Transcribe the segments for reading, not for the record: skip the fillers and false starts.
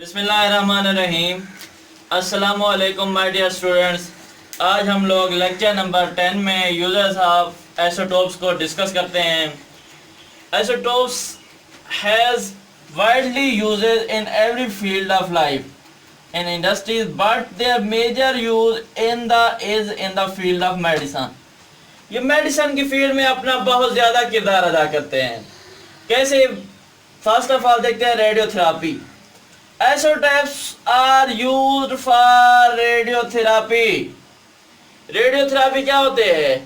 बिस्मिल्लाहिर्रहमानिर्रहीम। अस्सलामु अलैकुम माय डियर स्टूडेंट्स। आज हम लोग लेक्चर नंबर 10 में यूजर्स ऑफ आइसोटोप्स को डिस्कस करते हैं। Isotopes has widely uses in every field of life in industries but their major use in the field of medicine. ये मेडिसिन की फील्ड में अपना बहुत ज़्यादा किरदार अदा करते हैं। कैसे? फर्स्ट ऑफ ऑल देखते हैं radiotherapy. Isotopes are used for radiotherapy। Radiotherapy क्या होते हैं?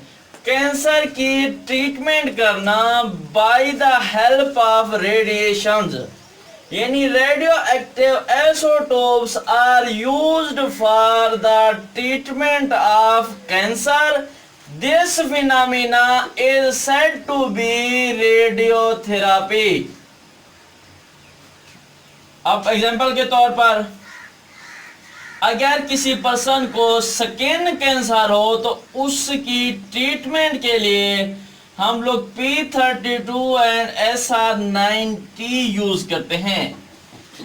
कैंसर की ट्रीटमेंट करना by the help of radiations, यानी radio active isotopes are used for the treatment of cancer. This phenomena is said to be radiotherapy. अब example के तौर पर अगर किसी पर्सन को स्किन कैंसर हो तो उसकी ट्रीटमेंट के लिए हम लोग P32 एंड SR90 यूज करते हैं।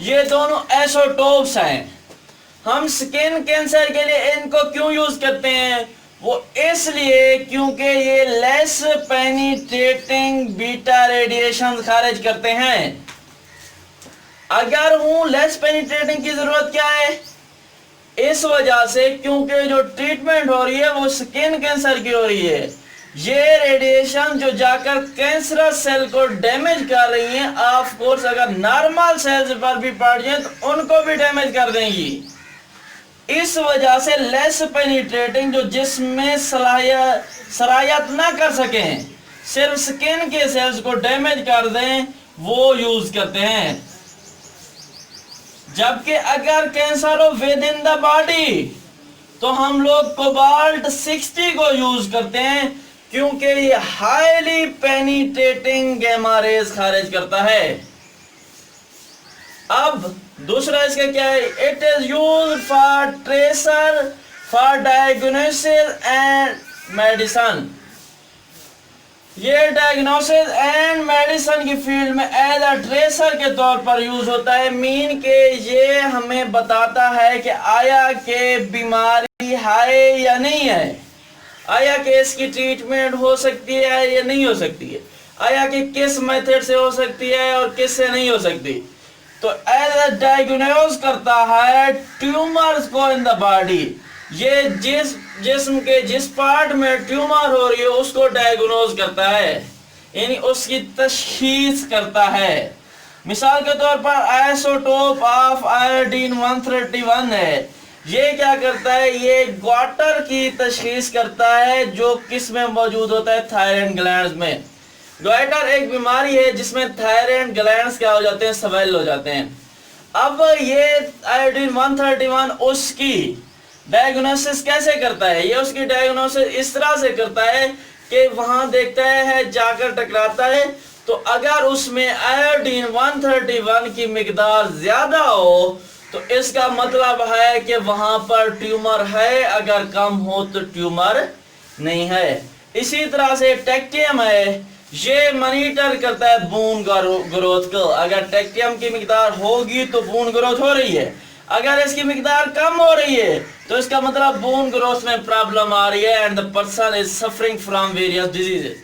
ये दोनों आइसोटोप्स हैं। हम स्किन कैंसर के लिए इनको क्यों यूज करते हैं? वो इसलिए क्योंकि ये लेस पेनिट्रेटिंग बीटा रेडिएशन खारिज करते हैं। अगर हूं लेस पेनिट्रेटिंग की जरूरत क्या है? इस वजह से क्योंकि जो ट्रीटमेंट हो रही है वो स्किन कैंसर की हो रही है। ये रेडिएशन जो जाकर कैंसरस सेल को डैमेज कर रही हैं, ऑफ कोर्स अगर नॉर्मल सेल्स पर भी पड़ जाए तो उनको भी डैमेज कर देंगी। इस वजह से लेस पेनिट्रेटिंग जो जिसमें सरायत ना कर सकें, सिर्फ स्किन के सेल्स को डैमेज कर दें, वो यूज करते हैं। जबकि अगर कैंसर हो विद इन द बॉडी तो हम लोग कोबाल्ट 60 को यूज करते हैं क्योंकि ये हाईली पेनिट्रेटिंग गैमा रेज खारिज करता है। अब दूसरा इसका क्या है? It is use for tracer for diagnosis and medicine. ये डायग्नोसिस एंड मेडिसिन की फील्ड में एज अ ट्रेसर के तौर पर यूज होता है। मीन के ये हमें बताता है कि आया के बीमारी है या नहीं है, आया के इसकी ट्रीटमेंट हो सकती है या नहीं हो सकती है, आया के किस मेथड से हो सकती है और किस से नहीं हो सकती। तो एज अ डायग्नोज करता है ट्यूमर्स को इन द बॉडी। ये जिस्म के जिस पार्ट में ट्यूमर हो रही है उसको डायग्नोज करता है, यानी उसकी तशखीस करता है। मिसाल के तौर पर आइसोटोप ऑफ आयोडीन 131 है। ये क्या करता है? ये ग्वाटर की तशखीस करता है जो किस में मौजूद होता है? थायराइड ग्लैंड्स में। ग्वाटर एक बीमारी है जिसमें थायराइड ग्लैंड्स क्या हो जाते हैं? स्वेल हो जाते हैं। अब ये आयोडीन 131 उसकी डायग्नोसिस कैसे करता है? ये उसकी डायग्नोसिस इस तरह से करता है कि वहां देखता है, जाकर टकराता है, तो अगर उसमें आयोडीन 131 की मिकदार ज्यादा हो तो इसका मतलब है कि वहां पर ट्यूमर है, अगर कम हो तो ट्यूमर नहीं है। इसी तरह से टेक्टियम है, ये मॉनिटर करता है बोन ग्रोथ को। अगर टेक्टियम की मिकदार होगी तो बोन ग्रोथ हो रही है, अगर इसकी मिकदार कम हो रही है तो इसका मतलब बोन ग्रोथ में प्रॉब्लम आ रही है and the person is suffering from various diseases.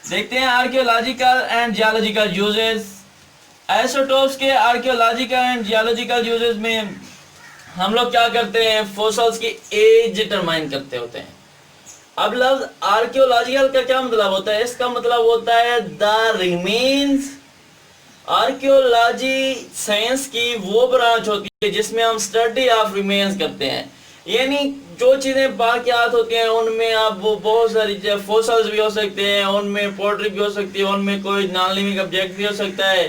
देखते हैं archaeological and geological uses. Isotopes के आर्कियोलॉजिकल एंड जियोलॉजिकल यूजेस में हम लोग क्या करते हैं? फॉसिल्स की एज डिटरमाइन करते होते हैं। अब लफ्ज आर्कियोलॉजिकल का क्या मतलब होता है? इसका मतलब होता है द रिमेन्स। आर्कियोलॉजी साइंस की वो ब्रांच होती है जिसमें हम स्टडी ऑफ रिमेन्स करते हैं, यानी जो चीजें बाकियात होती हैं उनमें आप वो बहुत सारी फॉसिल्स भी हो सकते हैं, उनमें पोट्री भी हो सकती है, उनमें कोई नॉन लिविंग ऑब्जेक्ट भी हो सकता है,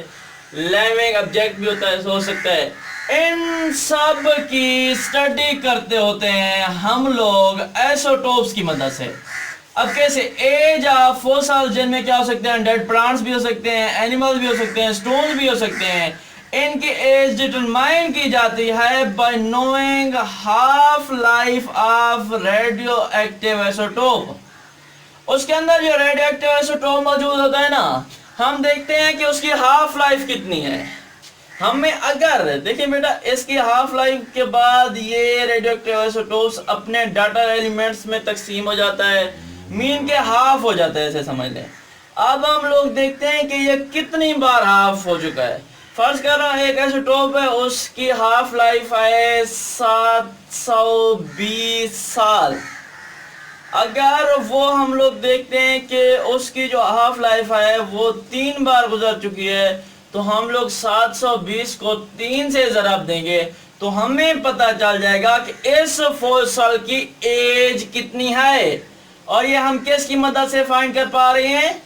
लिविंग ऑब्जेक्ट भी हो सकता है। इन सब की स्टडी करते होते हैं हम लोग आइसोटोप्स की मदद से। अब कैसे? एज ऑफ फॉसिल जिनमें क्या हो सकते हैं? डेड प्लांट्स भी हो सकते हैं, एनिमल्स भी हो सकते हैं, स्टोन्स भी हो सकते हैं। इनकी एज डिटरमाइन की जाती है bye knowing half life of radio active isotope. उसके अंदर जो रेडियो एक्टिव आइसोटोप मौजूद होता है ना, हम देखते हैं कि उसकी हाफ लाइफ कितनी है। हमें अगर देखिए बेटा, इसकी हाफ लाइफ के बाद ये रेडियोएक्टिव आइसोटोप्स अपने डाटा एलिमेंट्स में तकसीम हो जाता है, मीन के हाफ हो जाता है, ऐसे समझ लें। अब हम लोग देखते हैं कि ये कितनी बार हाफ हो चुका है। फर्ज कर रहा हूँ एक आइसोटोप है, उसकी हाफ लाइफ है 720 साल। अगर वो हम लोग देखते हैं कि उसकी जो हाफ लाइफ है वो 3 बार गुजर चुकी है, तो हम लोग 720 को 3 से ज़रब देंगे तो हमें पता चल जाएगा कि इस फॉसिल की एज कितनी है। और ये हम किसकी मदद से फाइंड कर पा रहे हैं?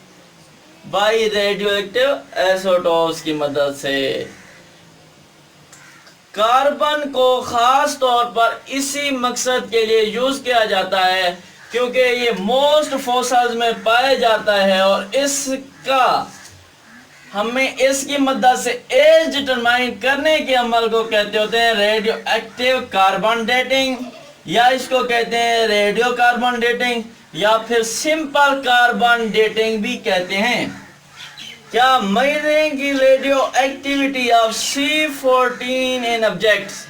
बाय रेडियोएक्टिव आइसोटोप्स की मदद से। कार्बन को खास तौर पर इसी मकसद के लिए यूज किया जाता है क्योंकि ये मोस्ट फॉसिल्स में पाया जाता है और इसका हमें इसकी मदद से एज डिटरमाइन करने के अमल को कहते होते हैं रेडियो एक्टिव कार्बन डेटिंग, या इसको कहते हैं रेडियो कार्बन डेटिंग, या फिर सिंपल कार्बन डेटिंग भी कहते हैं। क्या मेजरिंग की radio activity of C14 in objects.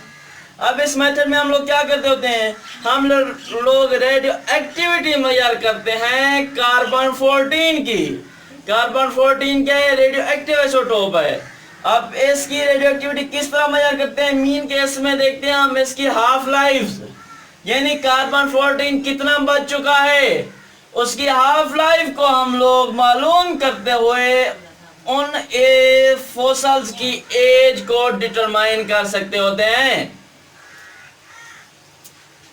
अब इस मेथड में हम लोग क्या करते होते हैं, हम लोग रेडियो एक्टिविटी मेजर करते हैं कार्बन 14 की। कार्बन 14 क्या है? रेडियो एक्टिव आइसोटोप है। अब इसकी रेडियो एक्टिविटी किस तरह मेजर करते हैं? मीन केस में देखते हैं हम इसकी हाफ लाइफ, यानी कार्बन 14 कितना बच चुका है, उसकी हाफ लाइफ को हम लोग मालूम करते हुए उन फॉसिल्स की एज को डिटरमाइन कर सकते होते हैं।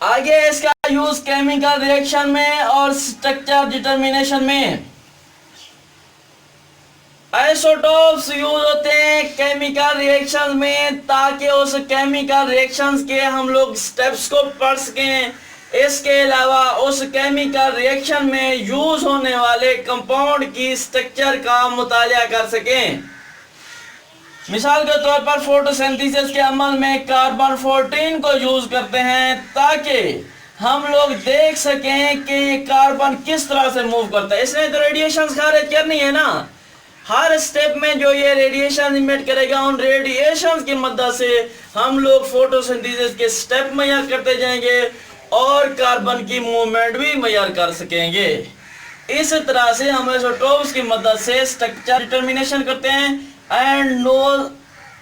आगे इसका यूज केमिकल रिएक्शन में और स्ट्रक्चर डिटरमिनेशन में। आइसोटोप्स यूज होते हैं केमिकल रिएक्शन में ताकि उस केमिकल रिएक्शंस के हम लोग स्टेप्स को पढ़ सकें। इसके अलावा उस केमिकल रिएक्शन में यूज होने वाले कंपाउंड की स्ट्रक्चर का मुतालिया कर सकें। मिसाल के तौर पर फोटोसिंथेसिस के अमल में कार्बन 14 को यूज करते हैं ताकि हम लोग देख सकें कि ये कार्बन किस तरह से मूव करता है। इसने तो रेडिएशन खारिज करनी है ना, हर स्टेप में जो ये रेडिएशन इमिट करेगा उन रेडिएशन की मदद से हम लोग फोटोसिंथेसिस के स्टेप मेजर करते जाएंगे और कार्बन की मूवमेंट भी मेजर कर सकेंगे। इस तरह से हम आइसोटोप्स की मदद से स्ट्रक्चर डिटरमिनेशन करते हैं and know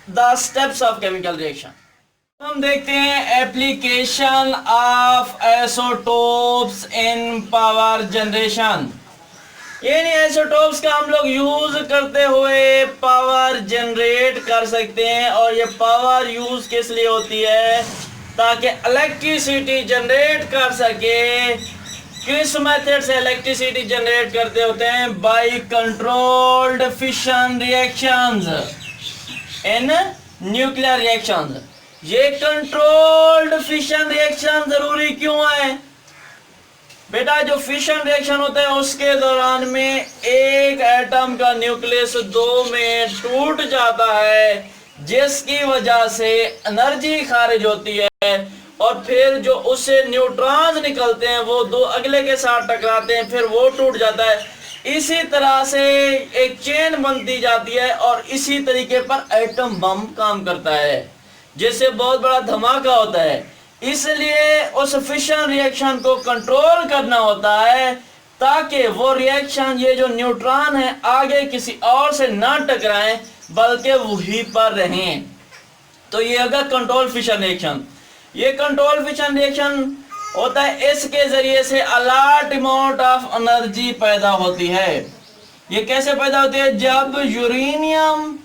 the steps of chemical reaction. हम देखते हैं application of isotopes in power generation. यानी आइसोटोप्स का हम लोग यूज करते हुए पावर जनरेट कर सकते हैं, और ये पावर यूज किस लिए होती है? ताकि इलेक्ट्रिसिटी जनरेट कर सके। किस मेथड से इलेक्ट्रिसिटी जनरेट करते होते हैं? By controlled fission reactions in nuclear reactions. ये कंट्रोल्ड फिशन रिएक्शन जरूरी क्यों है बेटा? जो फिशन रिएक्शन होता है उसके दौरान में एक एटम का न्यूक्लियस 2 में टूट जाता है, जिसकी वजह से एनर्जी खारिज होती है और फिर जो उससे न्यूट्रॉन्स निकलते हैं वो 2 अगले के साथ टकराते हैं, फिर वो टूट जाता है। इसी तरह से एक चेन बनती जाती है और इसी तरीके पर एटम बम काम करता है, जिससे बहुत बड़ा धमाका होता है। इसलिए उस फिशन रिएक्शन को कंट्रोल करना होता है ताकि वो रिएक्शन, ये जो न्यूट्रॉन है, आगे किसी और से ना टकराएं बल्कि वहीं पर रहें। तो ये होगा कंट्रोल फिशन रिएक्शन। ये कंट्रोल फिशन रिएक्शन होता है, इसके जरिए से अलॉट अमाउंट ऑफ एनर्जी पैदा होती है। ये कैसे पैदा होती है? जब यूरेनियम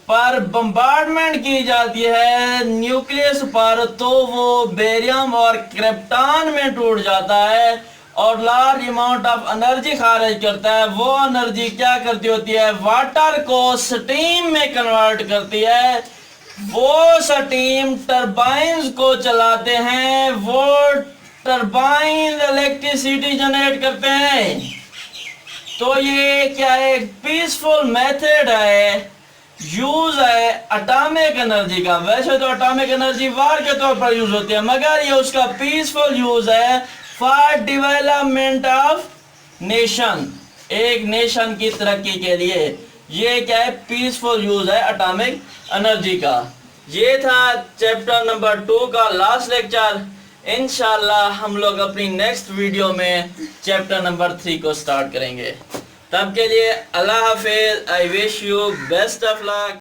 पर बम्बार्डमेंट की जाती है न्यूक्लियस पर, तो वो बेरियम और क्रिप्टॉन में टूट जाता है और लार्ज अमाउंट ऑफ एनर्जी खारिज करता है। वो एनर्जी क्या करती होती है? वाटर को स्टीम में कन्वर्ट करती है। वो स्टीम टरबाइंस को चलाते हैं, वो टरबाइन इलेक्ट्रिसिटी जनरेट करते हैं। तो ये क्या है? पीसफुल मेथड है, यूज है एटॉमिक एनर्जी का। वैसे तो एटॉमिक एनर्जी वार के तौर पर यूज होती है, मगर ये उसका पीसफुल यूज है फॉर डेवलपमेंट ऑफ नेशन, एक नेशन की तरक्की के लिए। ये क्या है, पीसफुल यूज है एटॉमिक एनर्जी का। ये था चैप्टर नंबर 2 का लास्ट लेक्चर। इंशाल्लाह हम लोग अपनी नेक्स्ट वीडियो में चैप्टर नंबर 3 को स्टार्ट करेंगे। तब के लिए अल्लाह हाफिज। I wish you best of luck.